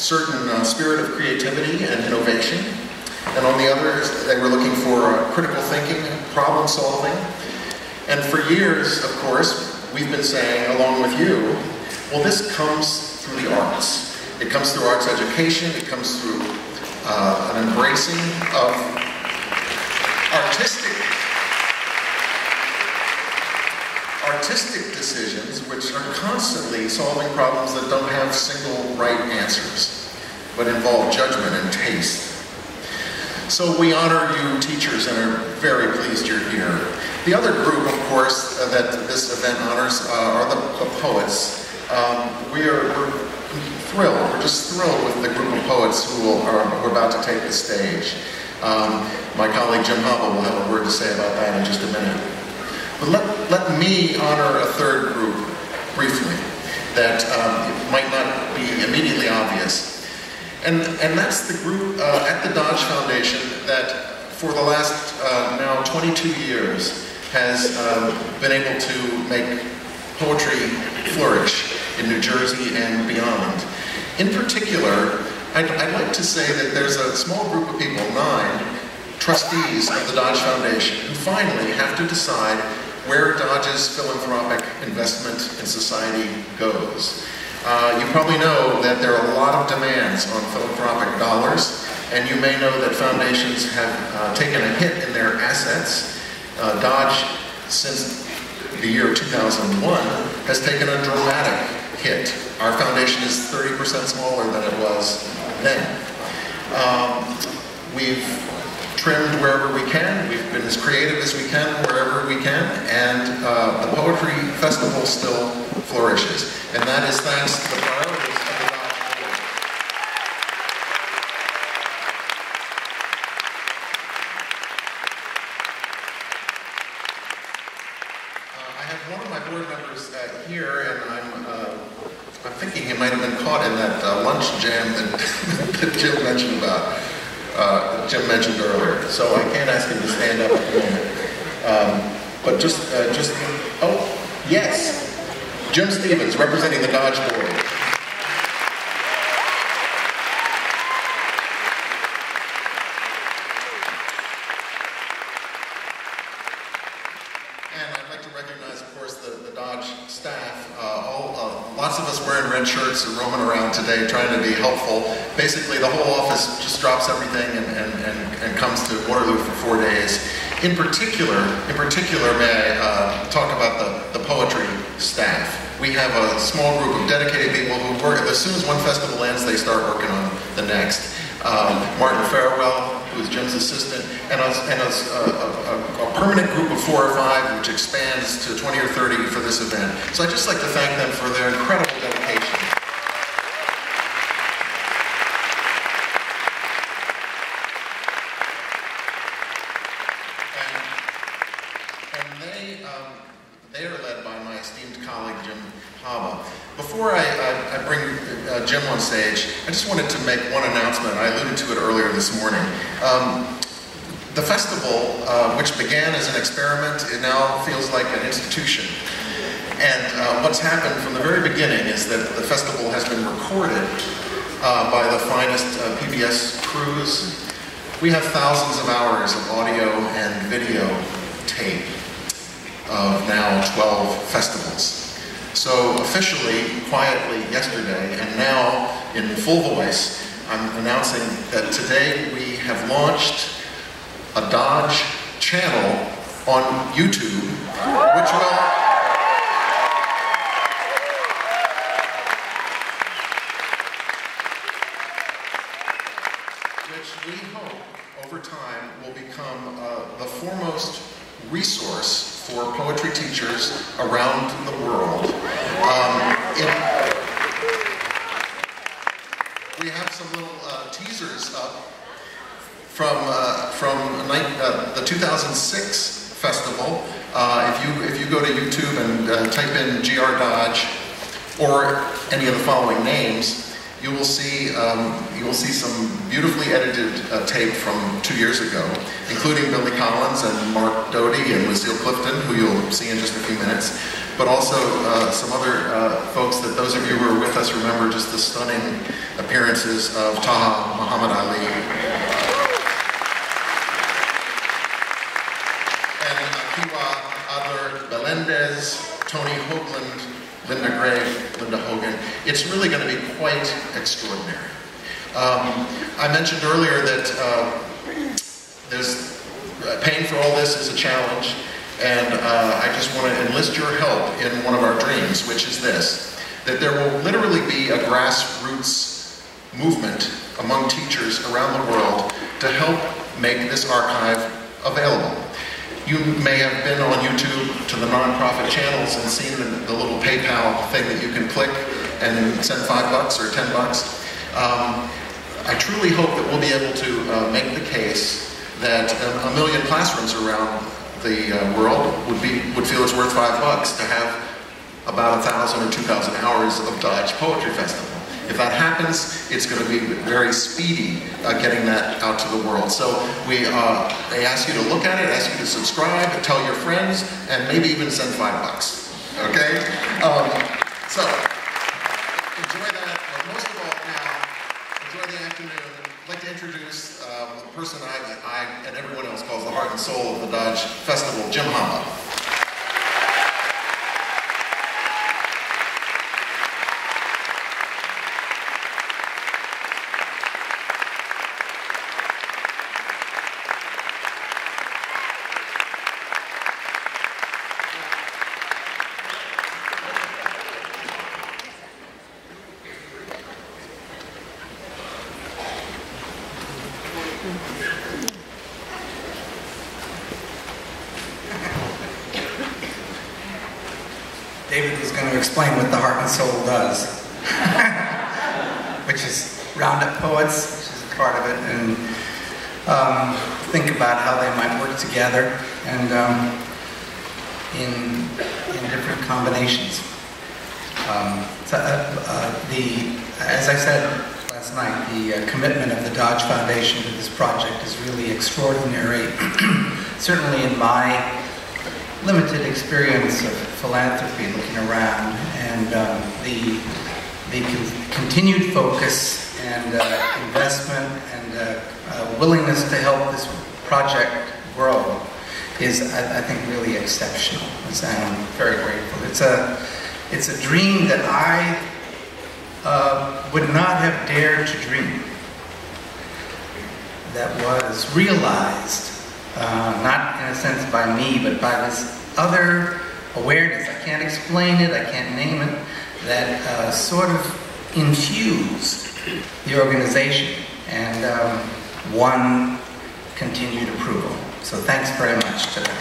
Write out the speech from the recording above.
certain spirit of creativity and innovation. And on the other, they were looking for critical thinking, problem solving. And for years, of course, we've been saying, along with you, well, this comes through the arts. It comes through arts education. It comes through an embracing of artistic decisions, which are constantly solving problems that don't have single right answers, but involve judgment and taste. So we honor you teachers and are very pleased you're here. The other group, of course, that this event honors are the poets. We're thrilled. We're just thrilled with the group of poets who are about to take the stage. My colleague Jim Haba will have a word to say about that in just a minute. But let me honor a third group briefly that might not be immediately obvious. And that's the group at the Dodge Foundation that for the last now 22 years has been able to make poetry flourish in New Jersey and beyond. In particular, I'd like to say that there's a small group of people, 9 trustees of the Dodge Foundation, who finally have to decide where Dodge's philanthropic investment in society goes. You probably know that there are a lot of demands on philanthropic dollars, and you may know that foundations have taken a hit in their assets. Dodge, since the year 2001, has taken a dramatic hit. Our foundation is 30% smaller than it was then. We've trimmed wherever we can. We've been as creative as we can wherever we can, and the Poetry Festival still flourishes. And that is thanks to the priorities of the Dodge Board. I have one of my board members here, and I'm thinking he might have been caught in that lunch jam that Jim mentioned about. Jim mentioned earlier, so I can't ask him to stand up at the moment. But oh, yes, Jim Stevens, representing the Dodge Board. And I'd like to recognize, of course, the Dodge staff. Lots of us wearing red shirts and roaming around today trying to be helpful. Basically, the whole office just drops everything and comes to Waterloo for 4 days. In particular, may I talk about the poetry staff. We have a small group of dedicated people who work, as soon as one festival ends, they start working on the next. Martin Farewell, who is Jim's assistant, and a permanent group of 4 or 5, which expands to 20 or 30 for this event. So I'd just like to thank them for their incredible dedication. They are led by my esteemed colleague, Jim Haba. Before I bring Jim on stage, I just wanted to make one announcement. I alluded to it earlier this morning. The festival, which began as an experiment, it now feels like an institution. And what's happened from the very beginning is that the festival has been recorded by the finest PBS crews. We have thousands of hours of audio and video tape of now 12 festivals. So officially, quietly yesterday, and now in full voice, I'm announcing that today we have launched a Dodge channel on YouTube, which we hope over time will become the foremost resource for poetry teachers around the world. We have some little teasers up from the 2006 festival. If you go to YouTube and type in GR Dodge or any of the following names, you will see some beautifully edited tape from 2 years ago, including Billy Collins and Mark Doty and Lucille Clifton, who you'll see in just a few minutes. but also some other folks that those of you who are with us remember just the stunning appearances of Taha Muhammad Ali and Akiwa Adler-Melendez, Tony Hoagland, Linda Gray, Linda Hogan. It's really going to be quite extraordinary. I mentioned earlier that there's paying for all this is a challenge, and I just want to enlist your help in one of our dreams, which is this, that there will literally be a grassroots movement among teachers around the world to help make this archive available. You may have been on YouTube to the nonprofit channels and seen the little PayPal thing that you can click and send $5 or $10. I truly hope that we'll be able to make the case that 1 million classrooms around the world would feel it's worth $5 to have about 1,000 or 2,000 hours of Dodge Poetry Festival. If that happens, it's going to be very speedy getting that out to the world. So they ask you to look at it, ask you to subscribe, tell your friends, and maybe even send $5. Okay? So enjoy that. And most of all now, enjoy the afternoon. I'd like to introduce a person I and everyone else calls the heart and soul of the Dodge Festival, Jim Haba. David was going to explain what the heart and soul does, which is round up poets, which is a part of it, and think about how they might work together and in different combinations. As I said last night, the commitment of the Dodge Foundation to this project is really extraordinary. Certainly in my limited experience of philanthropy looking around, and the continued focus and investment and willingness to help this project grow is, I think, really exceptional. And I'm very grateful. It's a dream that I would not have dared to dream, that was realized not in a sense by me, but by this other awareness. I can't explain it, I can't name it, that sort of infused the organization and won continued approval. So thanks very much to them.